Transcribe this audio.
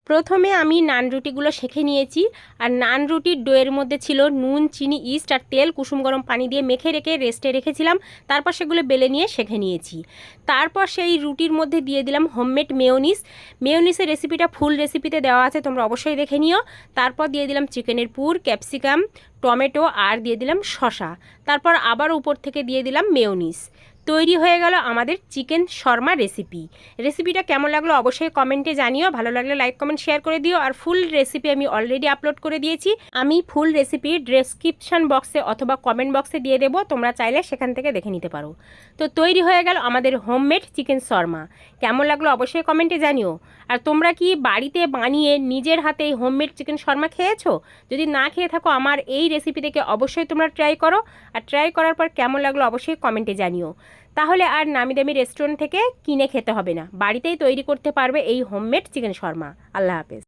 প্রথমে আমি নান রুটিগুলো সেঁকে নিয়েছি। আর নান রুটির ডোয়ের মধ্যে ছিল নুন, চিনি, ইস্ট আর তেল কুসুম গরম পানি দিয়ে মেখে রেখে রেস্টে রেখেছিলাম। তারপর সেগুলো বেলে নিয়ে সেঁকে নিয়েছি। তারপর সেই রুটির মধ্যে দিয়ে দিলাম হোমমেড মেয়োনিজ। মেয়োনিজের রেসিপিটা ফুল রেসিপিতে দেওয়া আছে, তোমরা অবশ্যই দেখে নিও। তারপর দিয়ে দিলাম চিকেনের পুর, ক্যাপসিকাম, টমেটো আর দিয়ে দিলাম শসা। তারপর আবার উপর থেকে দিয়ে দিলাম মেয়োনিজ। তৈরি হয়ে গেল আমাদের চিকেন শর্মা রেসিপি। রেসিপিটা কেমন লাগলো অবশ্যই কমেন্টে জানিও। ভালো লাগলে লাইক কমেন্ট শেয়ার করে দিও। আর ফুল রেসিপি আমি অলরেডি আপলোড করে দিয়েছি। আমি ফুল রেসিপি ডেসক্রিপশন বক্সে অথবা কমেন্ট বক্সে দিয়ে দেবো, তোমরা চাইলে সেখান থেকে দেখে নিতে পারো। তো তৈরি হয়ে গেল আমাদের হোমমেড চিকেন শর্মা। কেমন লাগলো অবশ্যই কমেন্টে জানিও। আর তোমরা কি বাড়িতে বানিয়ে নিজের হাতে এই হোমমেড চিকেন শর্মা খেয়েছো? যদি না খেয়ে থাকো আমার এই রেসিপি থেকে অবশ্যই তোমরা ট্রাই করো। আর ট্রাই করার পর কেমন লাগলো অবশ্যই কমেন্টে জানিও। তাহলে আর নামি দামি রেস্টুরেন্ট থেকে কিনে খেতে হবে না, বাড়িতেই তৈরি করতে পারবে এই হোমমেড চিকেন শর্মা। আল্লাহ হাফেজ।